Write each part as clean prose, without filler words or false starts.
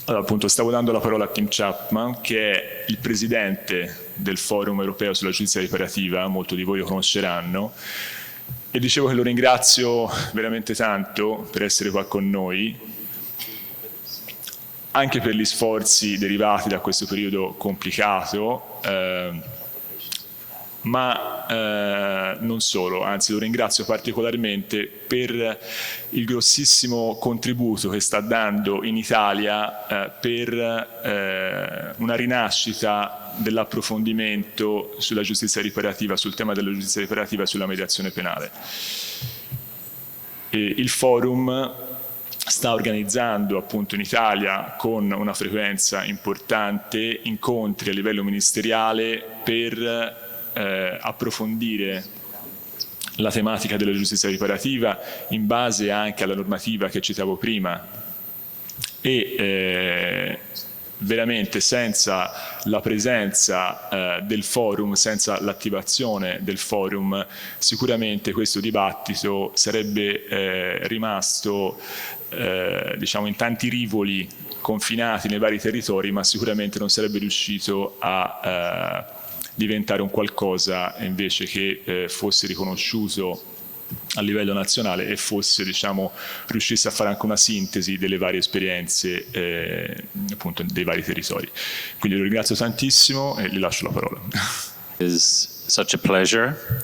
Allora, appunto, stavo dando la parola a Tim Chapman, che è il presidente del Forum Europeo sulla Giustizia Riparativa, molti di voi lo conosceranno, e dicevo che lo ringrazio veramente tanto per essere qua con noi, anche per gli sforzi derivati da questo periodo complicato, ma non solo, anzi lo ringrazio particolarmente per il grossissimo contributo che sta dando in Italia per una rinascita dell'approfondimento sulla giustizia riparativa, sul tema della giustizia riparativa e sulla mediazione penale. Il forum sta organizzando appunto in Italia con una frequenza importante incontri a livello ministeriale per approfondire la tematica della giustizia riparativa in base anche alla normativa che citavo prima e veramente senza la presenza del forum, senza l'attivazione del forum, sicuramente questo dibattito sarebbe rimasto diciamo in tanti rivoli confinati nei vari territori, ma sicuramente non sarebbe riuscito a diventare un qualcosa invece che fosse riconosciuto a livello nazionale e fosse, diciamo, riuscisse a fare anche una sintesi delle varie esperienze appunto dei vari territori. Quindi lo ringrazio tantissimo e gli lascio la parola. It's such a pleasure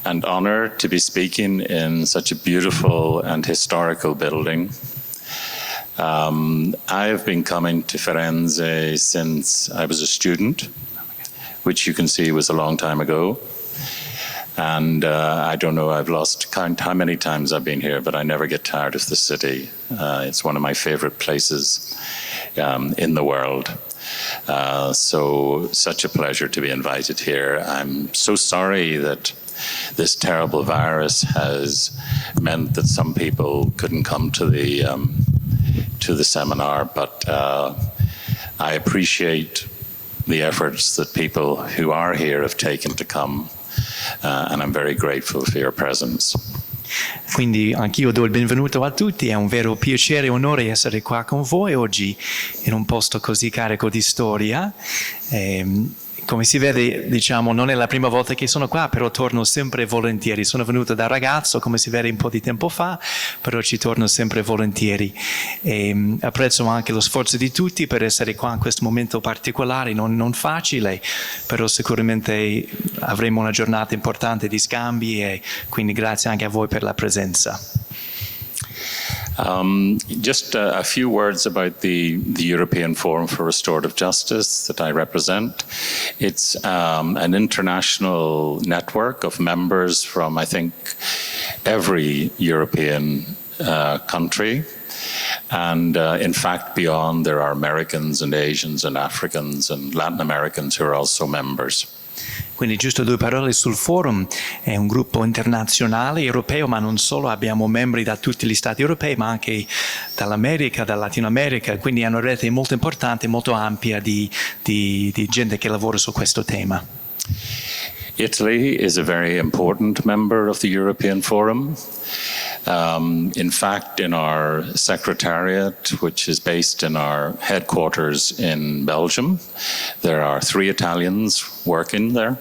and honor to be speaking in such a beautiful and historical building. I have been coming to Firenze since I was a student, which you can see was a long time ago. And I don't know, I've lost count how many times I've been here, but I never get tired of the city. It's one of my favorite places in the world. So such a pleasure to be invited here. I'm so sorry that this terrible virus has meant that some people couldn't come to the seminar, but I appreciate the efforts that people who are here have taken to come, and I'm very grateful for your presence. Quindi anch'io do il benvenuto a tutti, è un vero piacere e onore essere qua con voi oggi in un posto così carico di storia. Come si vede, diciamo, non è la prima volta che sono qua, però torno sempre volentieri. Sono venuto da ragazzo, come si vede un po' di tempo fa, però ci torno sempre volentieri. E apprezzo anche lo sforzo di tutti per essere qua in questo momento particolare, non facile, però sicuramente avremo una giornata importante di scambi e quindi grazie anche a voi per la presenza. Just a few words about the European Forum for Restorative Justice that I represent. It's an international network of members from, I think, every European country. And in fact, beyond, there are Americans and Asians and Africans and Latin Americans who are also members. Quindi giusto due parole sul forum, è un gruppo internazionale europeo, ma non solo, abbiamo membri da tutti gli stati europei, ma anche dall'America, dal Latino America, quindi è una rete molto importante, molto ampia di gente che lavora su questo tema. Italy is a very important member of the European Forum. In fact, in our secretariat, which is based in our headquarters in Belgium, there are 3 Italians working there.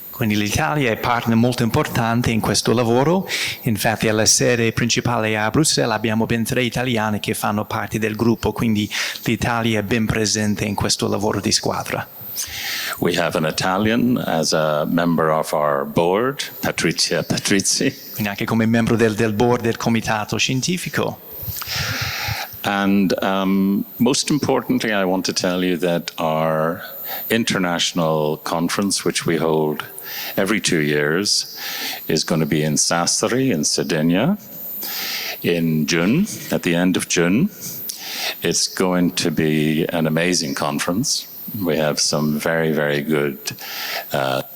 Quindi l'Italia è partner molto importante in questo lavoro, infatti alla sede principale a Bruxelles abbiamo ben 3 italiani che fanno parte del gruppo, quindi l'Italia è ben presente in questo lavoro di squadra. We have an Italian as a member of our board, Patrizia Patrizzi. Quindi anche come membro del board del comitato scientifico. And most importantly, I want to tell you that our international conference, which we hold every 2 years, is going to be in Sassari in Sardinia in June, at the end of June. It's going to be an amazing conference. We have some very, very good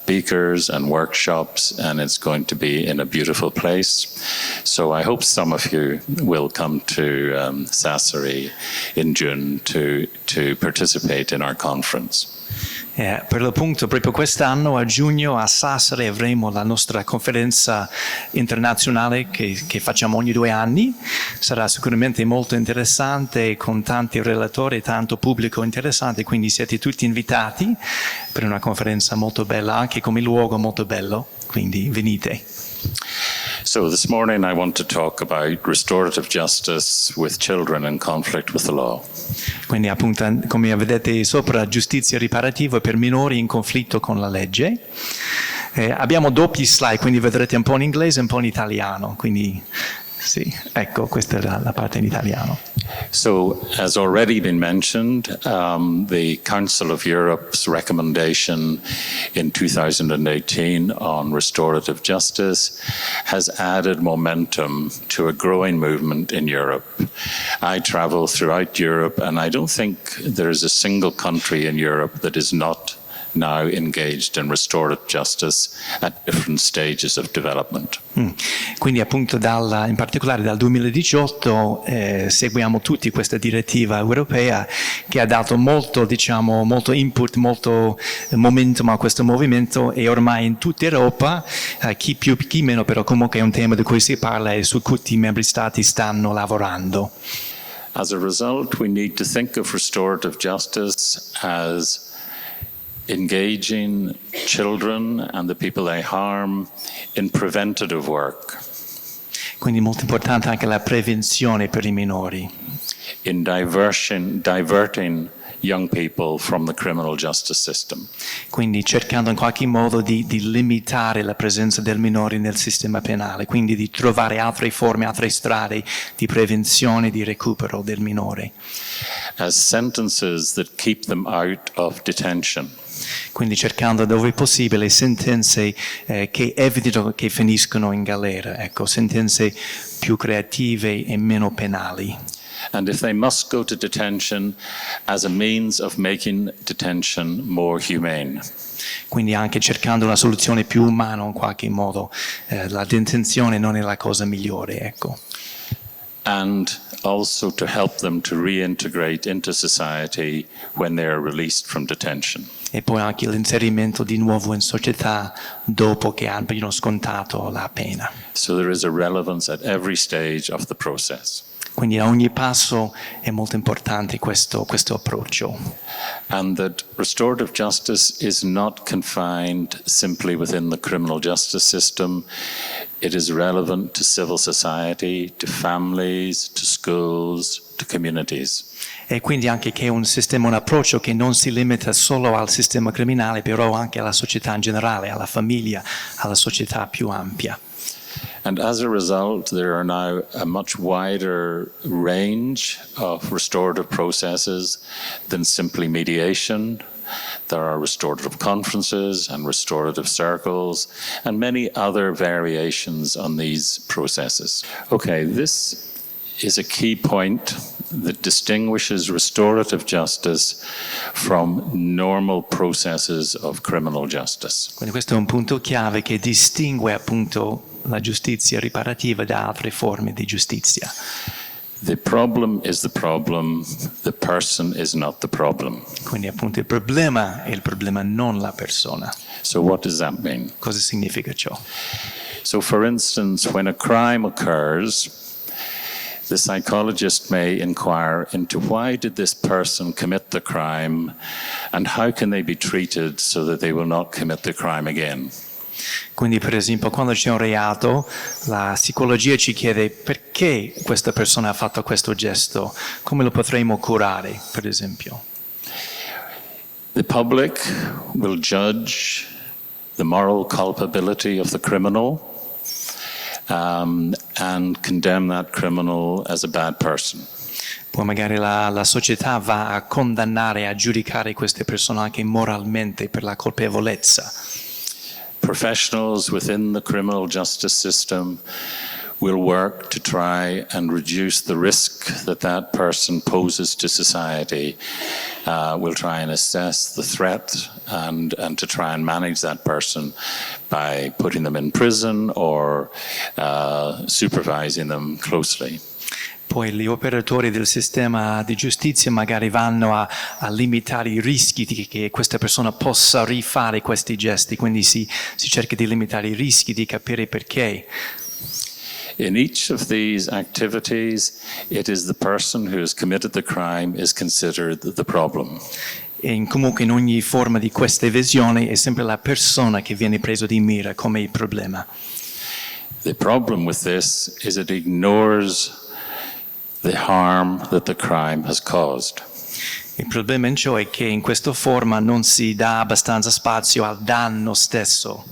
speakers and workshops, and it's going to be in a beautiful place. So I hope some of you will come to Sassari in June to participate in our conference. Per l'appunto proprio quest'anno a giugno a Sassari avremo la nostra conferenza internazionale che facciamo ogni 2 anni. Sarà sicuramente molto interessante con tanti relatori e tanto pubblico interessante, quindi siete tutti invitati per una conferenza molto bella, anche come luogo molto bello, quindi venite. So this morning I want to talk about restorative justice with children in conflict with the law. Quindi appunto, come vedete sopra, giustizia riparativa per minori in conflitto con la legge. Abbiamo doppi slide, quindi vedrete un po' in inglese e un po' in italiano, quindi sì, ecco, questa è la parte in italiano. So, as already been mentioned, the Council of Europe's recommendation in 2018 on restorative justice has added momentum to a growing movement in Europe. I travel throughout Europe, and I don't think there is a single country in Europe that is not now engaged in restorative justice at different stages of development. Quindi appunto in particolare dal 2018 seguiamo tutti questa direttiva europea che ha dato molto input, molto momentum a questo movimento, e ormai in tutta Europa, chi più chi meno, però comunque è un tema di cui si parla e su cui i membri stati stanno lavorando. As a result, we need to think of restorative justice as engaging children and the people they harm in preventative work. Quindi molto importante anche la prevenzione per i minori. In diverting young people from the criminal justice system. Quindi cercando in qualche modo di limitare la presenza del minore nel sistema penale, quindi di trovare altre forme, altre strade di prevenzione, di recupero del minore. As sentences that keep them out of detention. Quindi cercando dove possibile sentenze che evitino che finiscono in galera, ecco, sentenze più creative e meno penali. And if they must go to detention, as a means of making detention more humane. Quindi anche cercando una soluzione più umana in qualche modo. La detenzione non è la cosa migliore, ecco. And also to help them to reintegrate into society when they are released from detention. E poi anche l'inserimento di nuovo in società dopo che abbiano scontato la pena. So there is a relevance at every stage of the process. Quindi a ogni passo è molto importante questo approccio. And that restorative justice is not confined simply within the criminal justice system. It is relevant to civil society, to families, to schools, to communities. E quindi anche che è un approccio che non si limita solo al sistema criminale, però anche alla società in generale, alla famiglia, alla società più ampia. And as a result, there are now a much wider range of restorative processes than simply mediation. There are restorative conferences and restorative circles and many other variations on these processes. Okay, this is a key point that distinguishes restorative justice from normal processes of criminal justice. Quindi questo è un punto chiave che distingue appunto la giustizia riparativa da altre forme di giustizia. The problem is the problem, the person is not the problem. Quindi appunto il problema è il problema, non la persona. So what does that mean? Cosa significa ciò? So for instance, when a crime occurs, the psychologist may inquire into why did this person commit the crime and how can they be treated so that they will not commit the crime again. Quindi per esempio quando c'è un reato la psicologia ci chiede perché questa persona ha fatto questo gesto, come lo potremmo curare per esempio. The public will judge the moral culpability of the criminal and condemn that criminal as a bad person. Poi magari la società va a condannare, a giudicare queste persone anche moralmente per la colpevolezza. Professionals within the criminal justice system will work to try and reduce the risk that that person poses to society. We'll try and assess the threat and to try and manage that person by putting them in prison or supervising them closely. Poi gli operatori del sistema di giustizia magari vanno a limitare i rischi di che questa persona possa rifare questi gesti, quindi si cerca di limitare i rischi, di capire perché. In each of these activities, it is the person who has committed the crime is considered the problem. E comunque in ogni forma di questa evasione è sempre la persona che viene presa di mira come il problema. The problem with this is it ignores the harm that the crime has caused. Il problema in ciò è che in questa forma non si dà abbastanza spazio al danno stesso.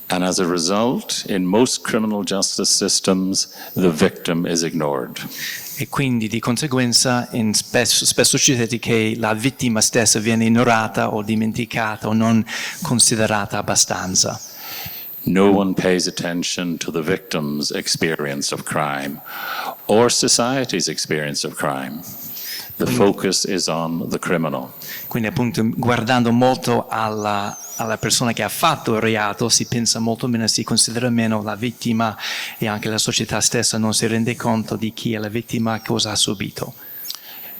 And as a result, in most criminal justice systems, the victim is ignored. E quindi di conseguenza spesso succede che la vittima stessa viene ignorata o dimenticata o non considerata abbastanza. No one pays attention to the victim's experience of crime or society's experience of crime. The focus is on the criminal. Quindi appunto guardando molto alla persona che ha fatto il reato si pensa molto meno, si considera meno la vittima e anche la società stessa non si rende conto di chi è la vittima, cosa ha subito.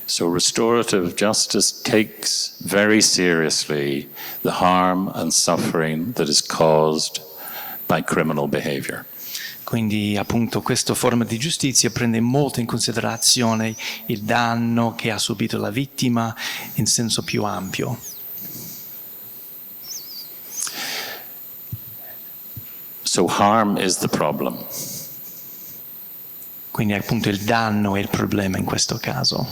So restorative justice takes very seriously the harm and suffering that is caused by criminal behavior. Quindi appunto questa forma di giustizia prende molto in considerazione il danno che ha subito la vittima in senso più ampio. So harm is the problem. Quindi appunto il danno è il problema in questo caso.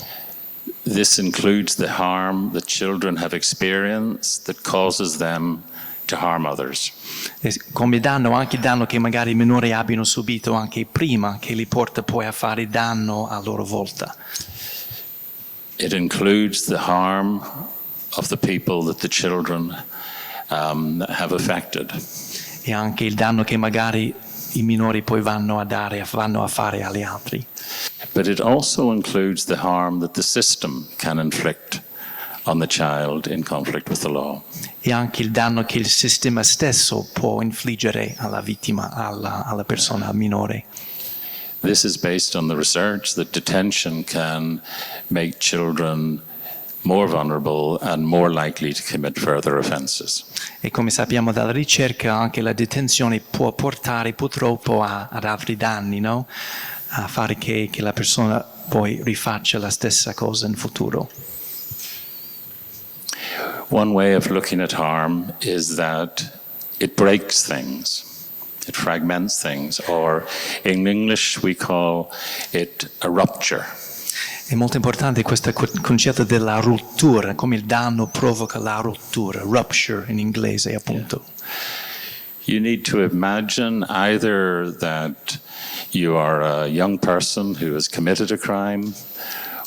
This includes the harm that children have experienced that causes them to harm others. Come danno anche il danno che magari i minori abbiano subito anche prima, che li porta poi a fare danno a loro volta. It includes the harm of the people that the children have affected. E anche il danno che magari i minori poi vanno a fare agli altri. But it also includes the harm that the system can inflict on the child in conflict with the law. E anche il danno che il sistema stesso può infliggere alla vittima, alla persona, al minore. This is based on the research that detention can make children more vulnerable and more likely to commit further offenses. E come sappiamo dalla ricerca, anche la detenzione può portare purtroppo ad altri danni, no? A fare che la persona poi rifaccia la stessa cosa in futuro. One way of looking at harm is that it breaks things. It fragments things, or in English we call it a rupture. È molto importante questo concetto della rottura, come il danno provoca la rottura, rupture in inglese appunto. You need to imagine either that you are a young person who has committed a crime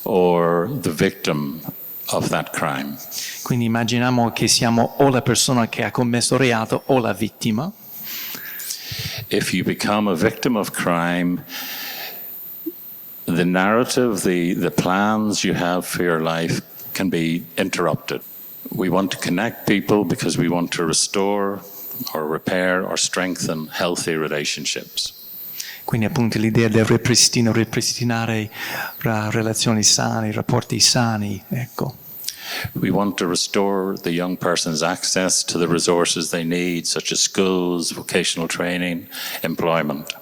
or the victim of that crime. Quindi immaginiamo che siamo o la persona che ha commesso il reato o la vittima. If you become a victim of crime, the narrative, the plans you have for your life can be interrupted. We want to connect people because we want to restore or repair or strengthen healthy relationships. Quindi appunto l'idea del ripristinare relazioni sane, rapporti sani, ecco. We want to restore the young person's access to the resources they need, such as schools, vocational training, employment.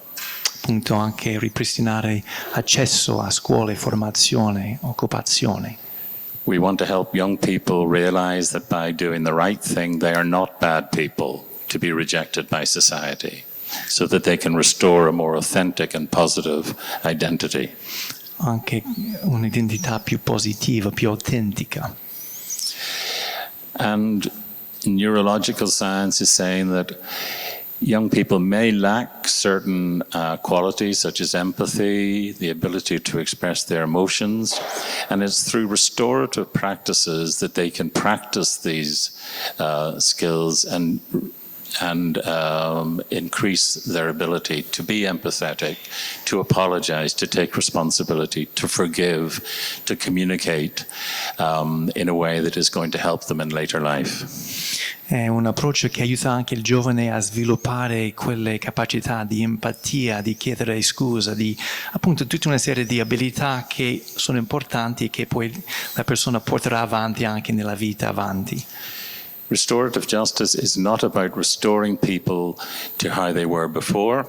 Appunto anche ripristinare accesso a scuole, formazione, occupazione. We want to help young people realize that by doing the right thing, they are not bad people to be rejected by society, so that they can restore a more authentic and positive identity. Anche un'identità più positiva, più autentica. And neurological science is saying that young people may lack certain qualities such as empathy, the ability to express their emotions, and it's through restorative practices that they can practice these skills and increase their ability to be empathetic, to apologize, to take responsibility, to forgive, to communicate in a way that is going to help them in later life. È un approccio che aiuta anche il giovane a sviluppare quelle capacità di empatia, di chiedere scusa, di appunto tutta una serie di abilità che sono importanti e che poi la persona porterà avanti anche nella vita avanti. Restorative justice is not about restoring people to how they were before.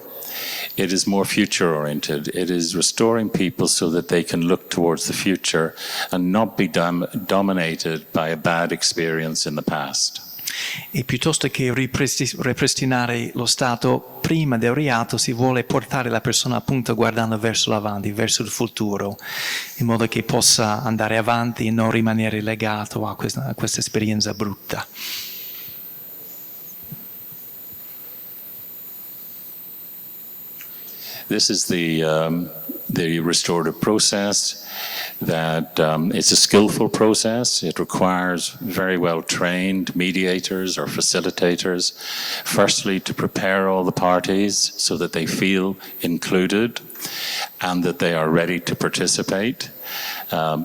It is more future-oriented. It is restoring people so that they can look towards the future and not be dominated by a bad experience in the past. E piuttosto che ripristinare lo stato prima del reato, si vuole portare la persona appunto guardando verso l'avanti, verso il futuro, in modo che possa andare avanti e non rimanere legato a questa esperienza brutta. This is the restorative process. That it's a skillful process. It requires very well-trained mediators or facilitators, firstly to prepare all the parties so that they feel included and that they are ready to participate.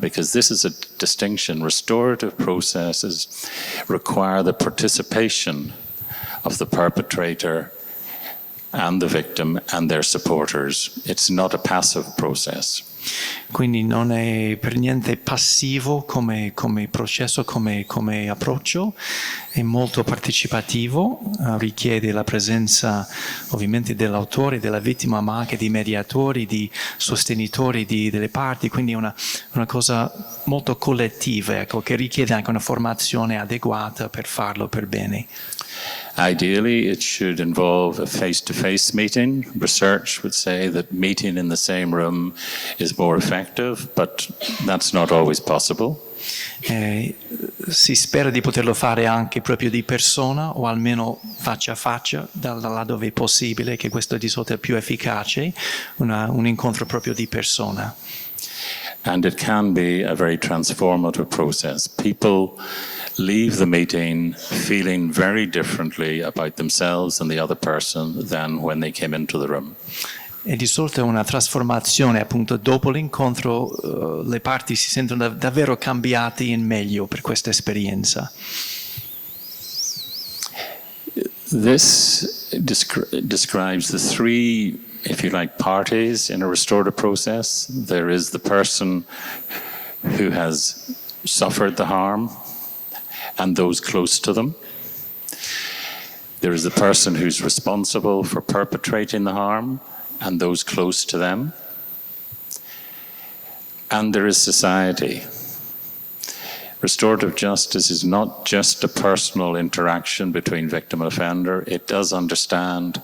Because this is a distinction. Restorative processes require the participation of the perpetrator and the victim and their supporters. It's not a passive process. Quindi non è per niente passivo come processo, come approccio, è molto partecipativo, richiede la presenza ovviamente dell'autore, della vittima, ma anche di mediatori, di sostenitori delle parti, quindi è una cosa molto collettiva, ecco, che richiede anche una formazione adeguata per farlo per bene. Ideally, it should involve a face-to-face meeting. Research would say that meeting in the same room is more effective, but that's not always possible. Si spera di poterlo fare anche proprio di persona o almeno faccia a faccia, là dove è possibile, che questo di solito è più efficace, un incontro proprio di persona. And it can be a very transformative process. People leave the meeting feeling very differently about themselves and the other person than when they came into the room. E di solito è una trasformazione, appunto, dopo l'incontro le parti si sentono davvero cambiate in meglio per questa esperienza. This describes the three, if you like, parties in a restorative process. There is the person who has suffered the harm and those close to them. There is the person who's responsible for perpetrating the harm and those close to them. And there is society. Restorative justice is not just a personal interaction between victim and offender. It does understand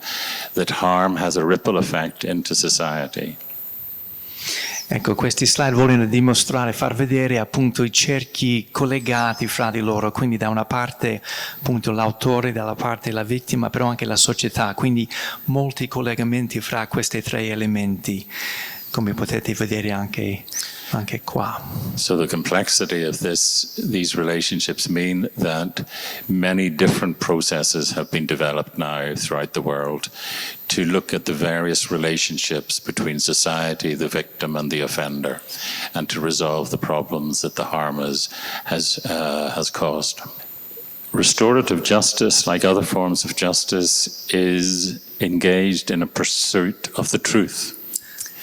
that harm has a ripple effect into society. Ecco, questi slide vogliono dimostrare, far vedere appunto i cerchi collegati fra di loro, quindi da una parte appunto l'autore, dalla parte la vittima, però anche la società, quindi molti collegamenti fra questi tre elementi, come potete vedere anche qua. So the complexity of these relationships mean that many different processes have been developed now throughout the world to look at the various relationships between society, the victim and the offender, and to resolve the problems that the harm has caused. Restorative justice, like other forms of justice, is engaged in a pursuit of the truth.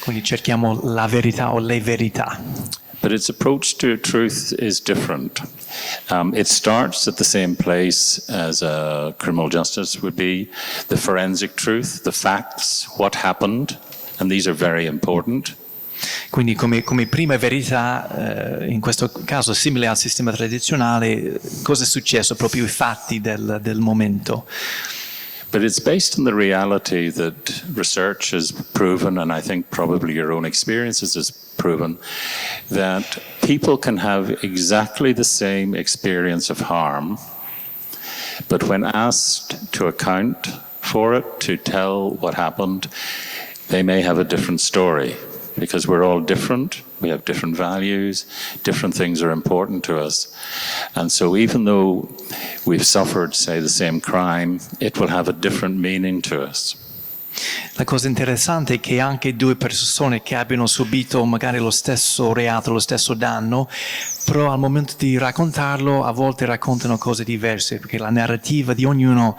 Quindi cerchiamo la verità o le verità. But its approach to truth is different. It starts at the same place as criminal justice would be, the forensic truth, the facts, what happened, and these are very important. Quindi come prima verità, in questo caso simile al sistema tradizionale, cosa è successo, proprio i fatti del momento. But it's based on the reality that research has proven, and I think probably your own experiences has proven, that people can have exactly the same experience of harm, but when asked to account for it, to tell what happened, they may have a different story. Because we're all different, we have different values, different things are important to us. And so even though we've suffered, say, the same crime, it will have a different meaning to us. La cosa interessante è che anche due persone che abbiano subito magari lo stesso reato, lo stesso danno, però al momento di raccontarlo a volte raccontano cose diverse, perché la narrativa di ognuno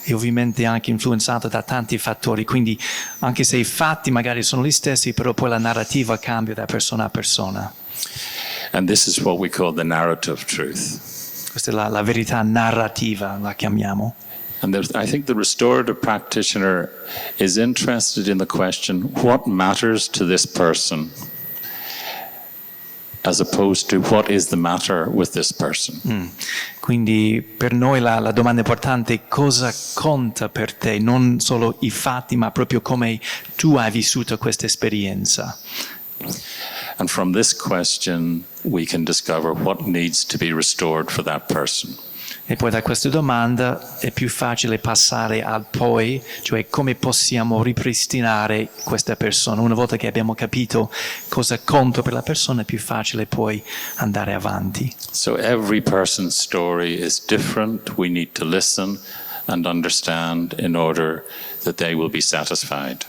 è ovviamente anche influenzata da tanti fattori, quindi anche se i fatti magari sono gli stessi, però poi la narrativa cambia da persona a persona. And this is what we call the narrative truth. Questa è la verità narrativa, la chiamiamo. And I think the restorative practitioner is interested in the question, what matters to this person, as opposed to what is the matter with this person. Quindi per noi la domanda importante è cosa conta per te, non solo i fatti, ma proprio come tu hai vissuto questa esperienza. And from this question, we can discover what needs to be restored for that person. E poi da questa domanda è più facile passare al poi, cioè come possiamo ripristinare questa persona. Una volta che abbiamo capito cosa conta per la persona è più facile poi andare avanti. So every person's story is different. We need to listen and understand in order that they will be satisfied.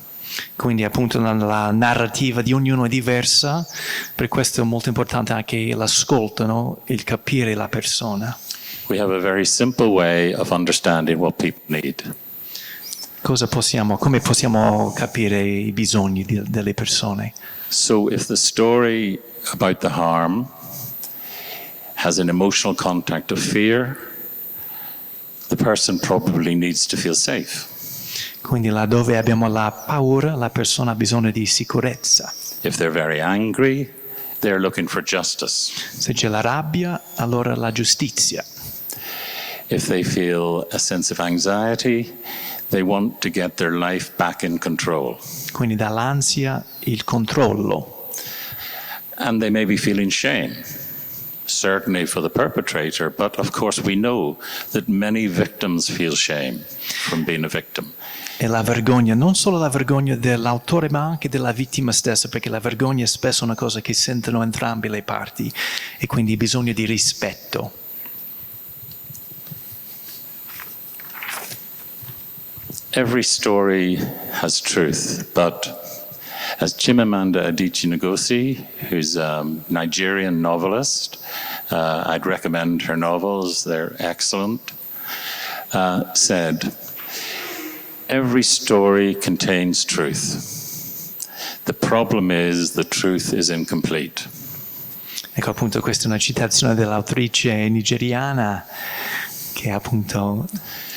Quindi appunto la narrativa di ognuno è diversa, per questo è molto importante anche l'ascolto, no? Il capire la persona. We have a very simple way of understanding what people need. Come possiamo capire i bisogni delle persone? So if the story about the harm has an emotional contact of fear, the person probably needs to feel safe. Quindi laddove abbiamo la paura, la persona ha bisogno di sicurezza. If they're very angry, they're looking for justice. Se c'è la rabbia, allora la giustizia. If they feel a sense of anxiety, they want to get their life back in control. Quindi dall'ansia il controllo. And they may be feeling shame, certainly for the perpetrator, but of course we know that many victims feel shame from being a victim. E la vergogna, non solo la vergogna dell'autore ma anche della vittima stessa, perché la vergogna è spesso una cosa che sentono entrambe le parti e quindi bisogno di rispetto. Every story has truth, but as Chimamanda Adichie Ngozi, who's a Nigerian novelist, I'd recommend her novels, they're excellent, said, every story contains truth. The problem is the truth is incomplete. Ecco appunto questa è una citazione dell'autrice nigeriana che appunto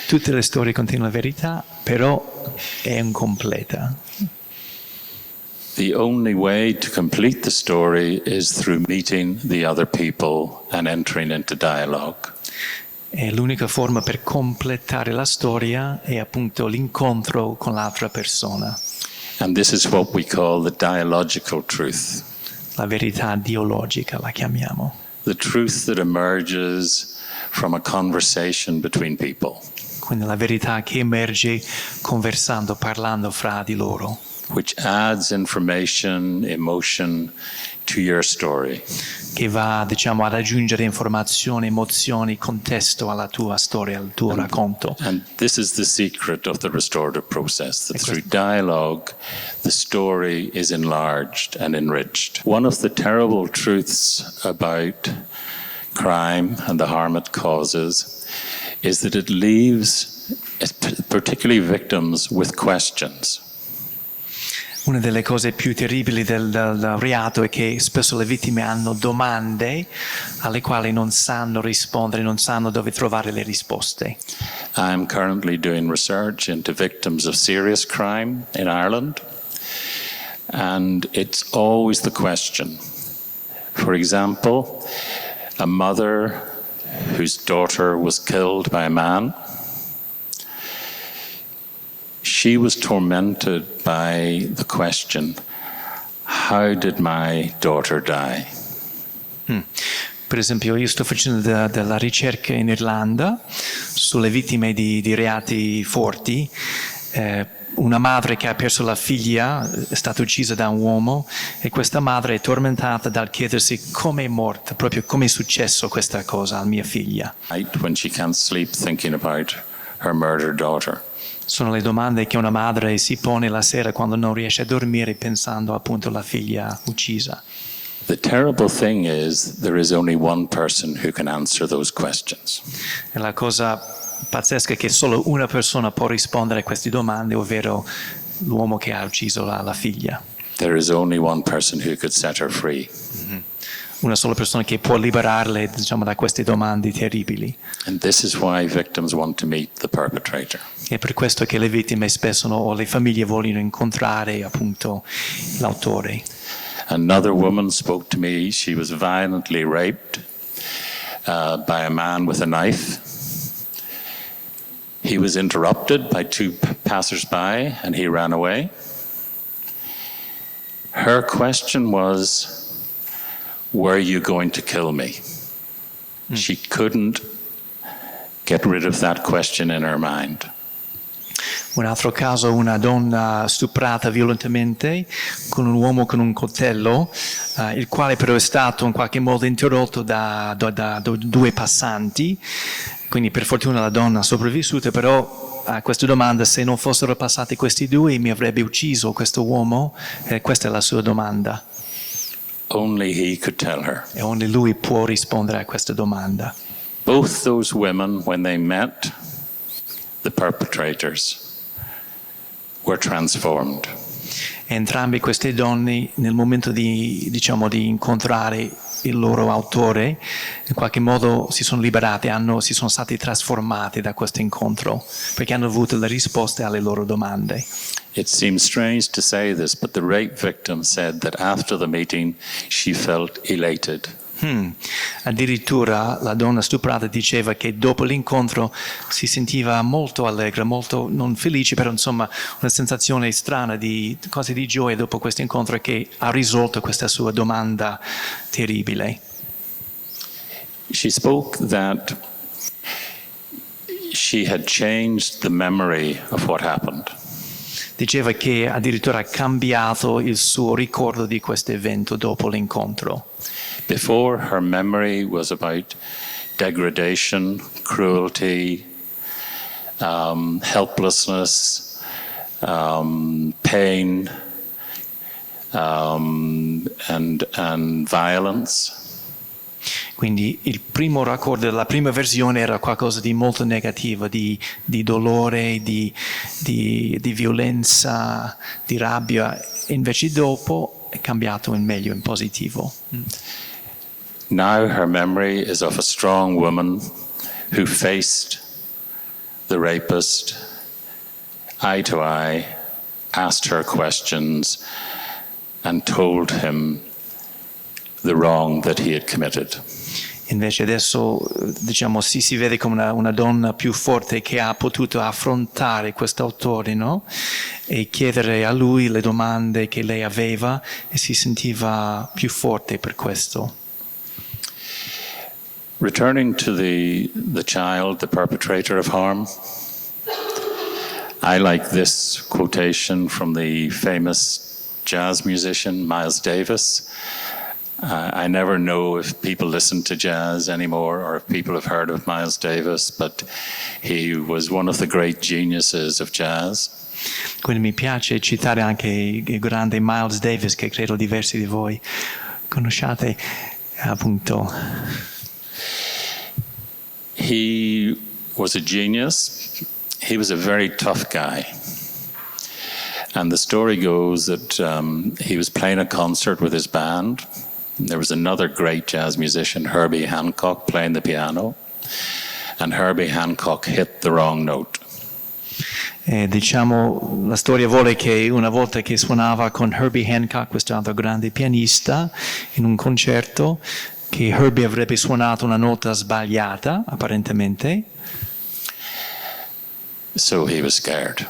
tutte le storie contengono la verità, però è incompleta. The only way to complete the story is through meeting the other people and entering into dialogue. E l'unica forma per completare la storia è appunto l'incontro con l'altra persona. And this is what we call the dialogical truth. La verità dialogica la chiamiamo. The truth that emerges from a conversation between people. Quindi la verità che emerge conversando, parlando fra di loro. Which adds information, emotion to your story. Che va, diciamo, ad aggiungere informazioni, emozioni, contesto alla tua storia, al tuo racconto. And this is the secret of the restorative process, that through dialogue, the story is enlarged and enriched. One of the terrible truths about crime and the harm it causes is that it leaves, particularly victims, with questions. Una delle cose più terribili del reato è che spesso le vittime hanno domande alle quali non sanno rispondere, non sanno dove trovare le risposte. I'm currently doing research into victims of serious crime in Ireland, and it's always the question. For example, a mother whose daughter was killed by a man. She was tormented by the question, how did my daughter die? Per esempio, io sto facendo della ricerca in Irlanda sulle vittime di reati forti. Una madre che ha perso la figlia è stata uccisa da un uomo e questa madre è tormentata dal chiedersi come è morta, proprio come è successo questa cosa a mia figlia. When she can't sleep thinking about her murdered daughter. Sono le domande che una madre si pone la sera quando non riesce a dormire pensando appunto alla figlia uccisa. The terrible thing is there is only one person who can answer those questions. E la cosa pazzesca è che solo una persona può rispondere a queste domande, ovvero l'uomo che ha ucciso la figlia. There is only one person who could set her free. Una sola persona che può liberarle, diciamo, da queste domande terribili. And this is why victims want to meet the perpetrator. È per questo che le vittime spesso o le famiglie vogliono incontrare appunto l'autore. Another woman spoke to me. She was violently raped by a man with a knife. He was interrupted by two passers-by and he ran away. Her question was, were you going to kill me? She couldn't get rid of that question in her mind. Un altro caso, una donna stuprata violentemente con un uomo con un coltello, il quale però è stato in qualche modo interrotto da due passanti, quindi per fortuna la donna ha sopravvissuto, però a questa domanda, se non fossero passati questi due mi avrebbe ucciso questo uomo? Questa è la sua domanda. Only he could tell her. E only lui può rispondere a questa domanda. Both those women, when they met the perpetrators, were transformed. Entrambe queste donne, nel momento di incontrare il loro autore, in qualche modo si sono liberate, si sono state trasformate da questo incontro, perché hanno avuto le risposte alle loro domande. It seems strange to say this, but the rape victim said that after the meeting she felt elated. Addirittura la donna stuprata diceva che dopo l'incontro si sentiva molto allegra, molto non felice, però insomma una sensazione strana di cose di gioia dopo questo incontro, che ha risolto questa sua domanda terribile. She spoke that she had changed the memory of what happened. Diceva che addirittura ha cambiato il suo ricordo di questo evento dopo l'incontro. Before, her memory was about degradation, cruelty, helplessness, pain, and violence. Quindi il primo raccordo, la prima versione era qualcosa di molto negativo, di dolore, di violenza, di rabbia, e invece dopo è cambiato in meglio, in positivo. Now her memory is of a strong woman who faced the rapist eye to eye, asked her questions, and told him the wrong that he had committed. Invece adesso si vede come una donna più forte che ha potuto affrontare questo autore, no? E chiedere a lui le domande che lei aveva, e si sentiva più forte per questo. Returning to the child, the perpetrator of harm, I like this quotation from the famous jazz musician Miles Davis. I never know if people listen to jazz anymore or if people have heard of Miles Davis, but he was one of the great geniuses of jazz. Quindi mi piace citare anche il grande Miles Davis, che credo diversi di voi conosciate, appunto. He was a genius. He was a very tough guy. And the story goes that he was playing a concert with his band. There was another great jazz musician, Herbie Hancock, playing the piano. And Herbie Hancock hit the wrong note. La storia vuole che una volta che suonava con Herbie Hancock, questo altro grande pianista, in un concerto, che Herbie avrebbe suonato una nota sbagliata, apparentemente. So he was scared.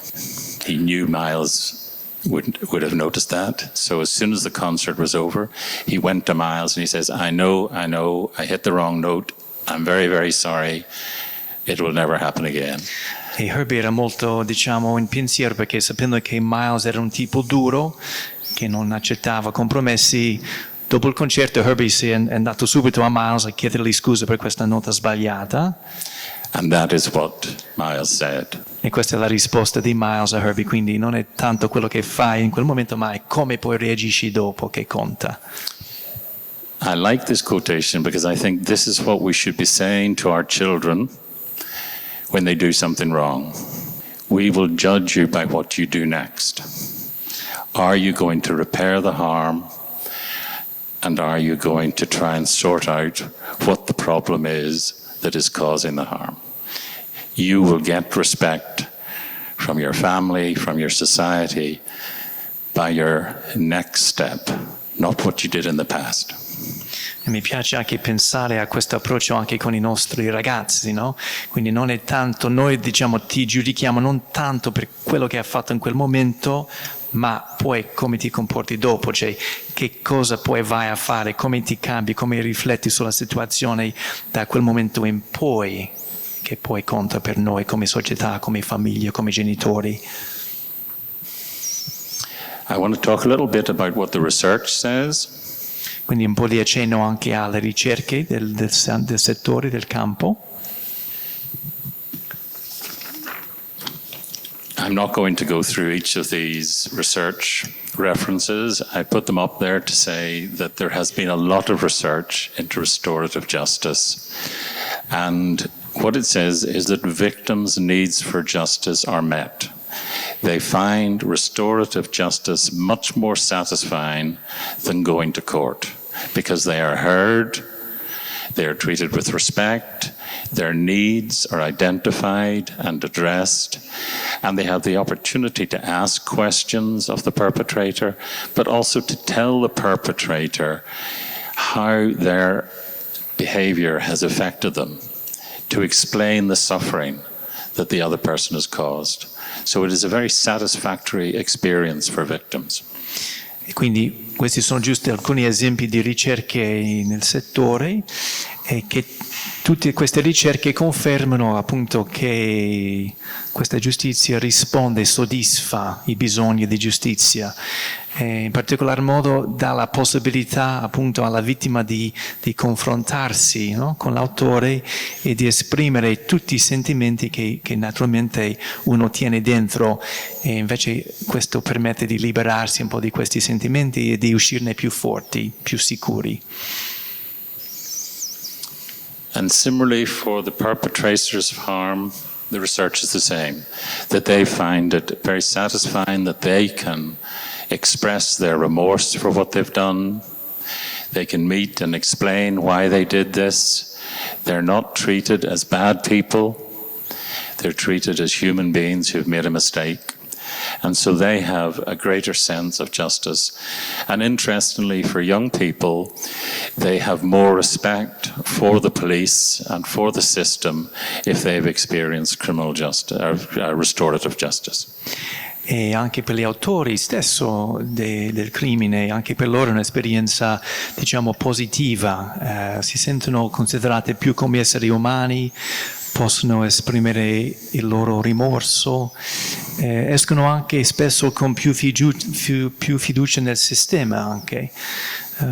He knew Miles would have noticed that. So as soon as the concert was over, he went to Miles and he says, I know, I hit the wrong note. I'm very, very sorry. It will never happen again. E Herbie era molto, in pensiero, perché sapendo che Miles era un tipo duro, che non accettava compromessi, dopo il concerto Herbie è andato subito a Miles a chiedergli scusa per questa nota sbagliata. And that is what Miles said. E questa è la risposta di Miles a Herbie, quindi non è tanto quello che fai in quel momento, ma è come poi reagisci dopo che conta. I like this quotation because I think this is what we should be saying to our children when they do something wrong. We will judge you by what you do next. Are you going to repair the harm? And are you going to try and sort out what the problem is that is causing the harm? You will get respect from your family, from your society, by your next step, not what you did in the past. E mi piace anche pensare a questo approccio anche con i nostri ragazzi, no? Quindi non è tanto, noi diciamo ti giudichiamo non tanto per quello che hai fatto in quel momento, ma poi come ti comporti dopo, cioè che cosa poi vai a fare, come ti cambi, come rifletti sulla situazione da quel momento in poi, che poi conta per noi come società, come famiglie, come genitori. I want to talk a little bit about what the research says. Quindi un po' di accenno anche alle ricerche del settore, del campo. I'm not going to go through each of these research references. I put them up there to say that there has been a lot of research into restorative justice. And what it says is that victims' needs for justice are met. They find restorative justice much more satisfying than going to court because they are heard, they are treated with respect, their needs are identified and addressed, and they have the opportunity to ask questions of the perpetrator, but also to tell the perpetrator how their behavior has affected them, to explain the suffering that the other person has caused. So it is a very satisfactory experience for victims. E quindi questi sono giusti alcuni esempi di ricerche nel settore e che tutte queste ricerche confermano appunto che questa giustizia risponde e soddisfa i bisogni di giustizia. In particolar modo dà la possibilità appunto alla vittima di confrontarsi, no, con l'autore e di esprimere tutti i sentimenti che naturalmente uno tiene dentro, e invece questo permette di liberarsi un po' di questi sentimenti e di uscirne più forti, più sicuri. And similarly for the perpetrators of harm, the research is the same, that they find it very satisfying that they can express their remorse for what they've done. They can meet and explain why they did this. They're not treated as bad people. They're treated as human beings who've made a mistake. And so they have a greater sense of justice. And interestingly, for young people, they have more respect for the police and for the system if they've experienced criminal justice, restorative justice. E anche per gli autori stesso del crimine, anche per loro è un'esperienza diciamo positiva, si sentono considerate più come esseri umani, possono esprimere il loro rimorso, escono anche spesso con più fiducia nel sistema anche,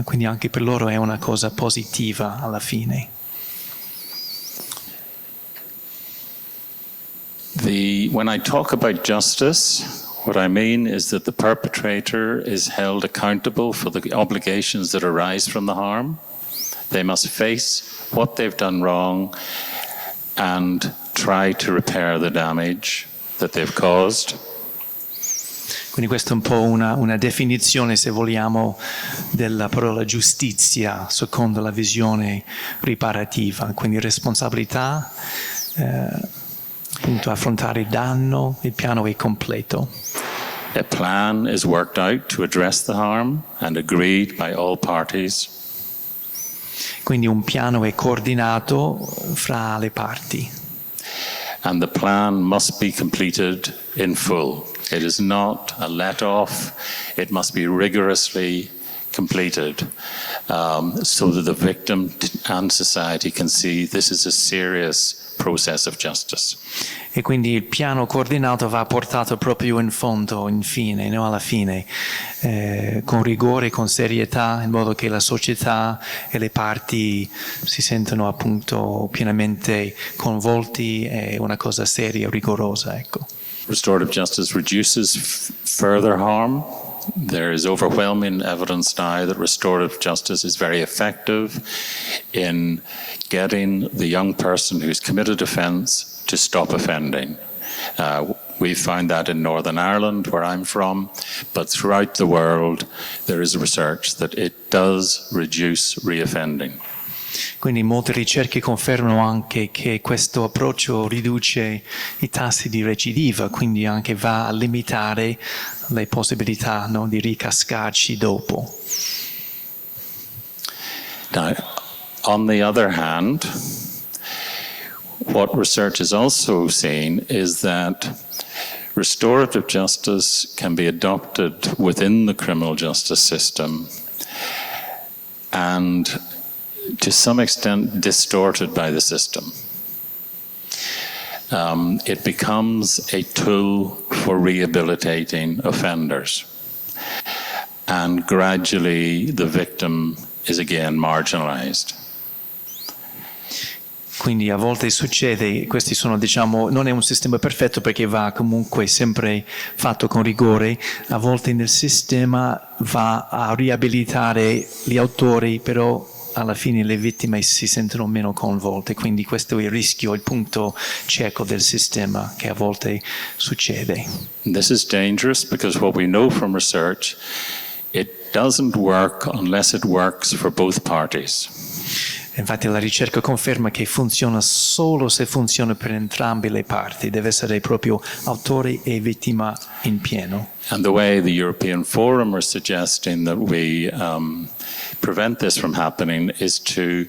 quindi anche per loro è una cosa positiva alla fine. When I talk about justice, what I mean is that the perpetrator is held accountable for the obligations that arise from the harm. They must face what they've done wrong and try to repair the damage that they've caused. Quindi questa è un po' una definizione, se vogliamo, della parola giustizia, secondo la visione riparativa. Quindi responsabilità, appunto affrontare il danno, il piano è completo. A plan is worked out to address the harm and agreed by all parties. Quindi un piano è coordinato fra le parti. And the plan must be completed in full. It is not a let-off. It must be rigorously completed so that the victim and society can see this is a serious process of justice. E quindi il piano coordinato va portato proprio in fondo, infine, no? Alla fine, con rigore, con serietà, in modo che la società e le parti si sentano appunto pienamente coinvolti, è una cosa seria, rigorosa, ecco. Restorative justice reduces further harm. There is overwhelming evidence now that restorative justice is very effective in getting the young person who's committed offence to stop offending. We found that in Northern Ireland, where I'm from, but throughout the world there is research that it does reduce reoffending. Quindi molte ricerche confermano anche che questo approccio riduce i tassi di recidiva, quindi anche va a limitare le possibilità, no, di ricascarci dopo. Now, on the other hand, what research is also saying is that restorative justice can be adopted within the criminal justice system and to some extent distorted by the system. It becomes a tool for rehabilitating offenders, and gradually the victim is again marginalized. Quindi a volte succede, questi sono, diciamo, non è un sistema perfetto perché va comunque sempre fatto con rigore, a volte nel sistema va a riabilitare gli autori, però alla fine le vittime si sentono meno coinvolte, quindi questo è il rischio, il punto cieco del sistema che a volte succede. This is dangerous because what we know from research, it doesn't work unless it works for both parties. Infatti la ricerca conferma che funziona solo se funziona per entrambe le parti, deve essere proprio autore e vittima in pieno. And the way the European Forum are suggesting that we prevent this from happening is to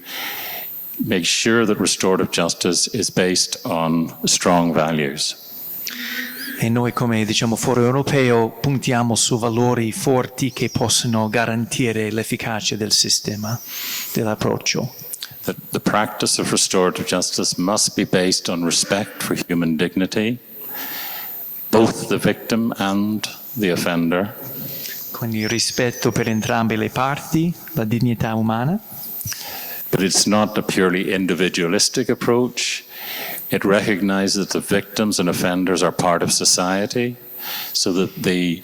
make sure that restorative justice is based on strong values. E noi come, diciamo, Foro Europeo puntiamo su valori forti che possono garantire l'efficacia del sistema, dell'approccio. The practice of restorative justice must be based on respect for human dignity, both the victim and the offender. Quindi rispetto per entrambe le parti, la dignità umana. But it's not a purely individualistic approach. It recognizes that the victims and offenders are part of society, so that the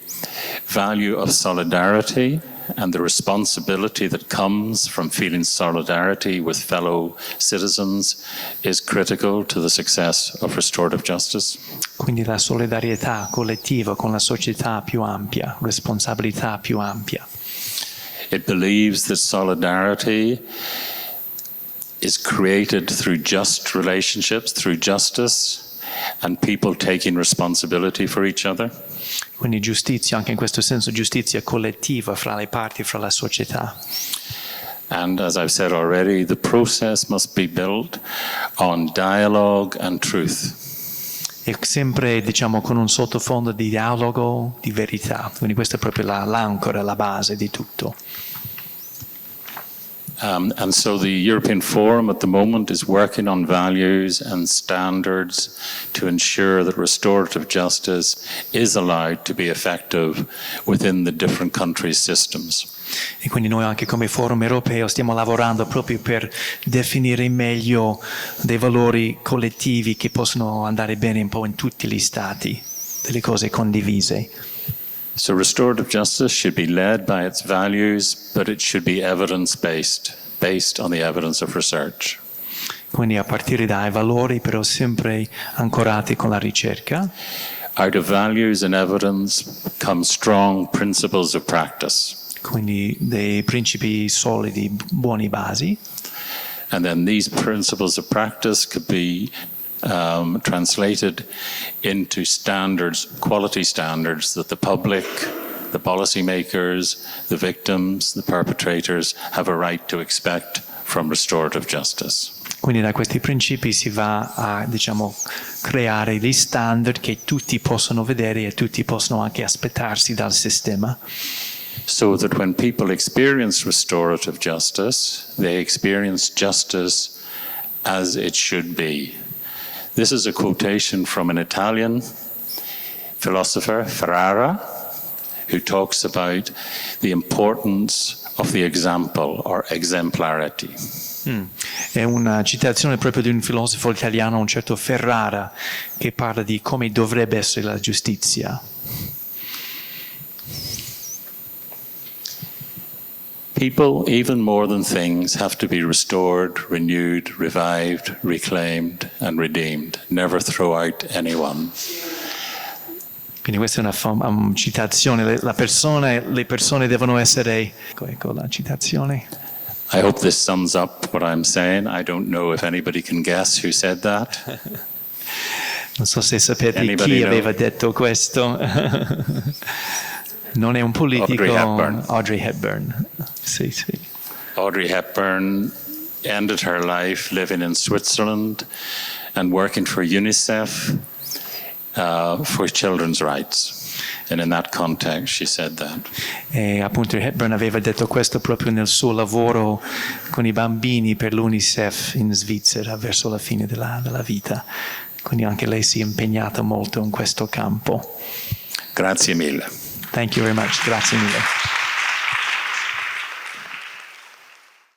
value of solidarity and the responsibility that comes from feeling solidarity with fellow citizens is critical to the success of restorative justice. Quindi la solidarietà collettiva con la società più ampia, responsabilità più ampia. It believes that solidarity is created through just relationships, through justice, and people taking responsibility for each other. Quindi giustizia, anche in questo senso giustizia collettiva fra le parti, fra la società. And as I've said already, the process must be built on dialogue and truth. E sempre, diciamo, con un sottofondo di dialogo, di verità. Quindi questa è proprio l'ancora, la base di tutto. And so the European Forum at the moment is working on values and standards to ensure that restorative justice is allowed to be effective within the different countries' systems. E quindi noi anche come Forum Europeo stiamo lavorando proprio per definire meglio dei valori collettivi che possono andare bene un po' in tutti gli stati, delle cose condivise. So restorative justice should be led by its values, but it should be evidence-based, based on the evidence of research. Quindi a partire dai valori, però sempre ancorati con la ricerca. Out of values and evidence come strong principles of practice. Quindi dei principi solidi, buoni basi. And then these principles of practice could be translated into standards, quality standards that the public, the policymakers, the victims, the perpetrators have a right to expect from restorative justice. Quindi da questi principi si va a, diciamo, creare gli standard che tutti possono vedere e tutti possono anche aspettarsi dal sistema. so that when people experience restorative justice, they experience justice as it should be. This is a quotation from an Italian philosopher, Ferrara, who talks about the importance of the example or exemplarity. È una citazione proprio di un filosofo italiano, un certo Ferrara, che parla di come dovrebbe essere la giustizia. People, even more than things, have to be restored, renewed, revived, reclaimed, and redeemed. Never throw out anyone. Quindi questa è una citazione, le persone devono essere... Ecco la citazione. I hope this sums up what I'm saying. I don't know if anybody can guess who said that. Non so se sapete Anybody chi know? aveva detto questo. Non è un politico. Audrey Hepburn. Sì, sì. Audrey Hepburn ended her life living in Switzerland and working for UNICEF for children's rights. And in that context she said that. E appunto Hepburn aveva detto questo proprio nel suo lavoro con i bambini per l'UNICEF in Svizzera verso la fine della vita. Quindi anche lei si è impegnata molto in questo campo. Grazie mille. Thank you very much. Grazie mille.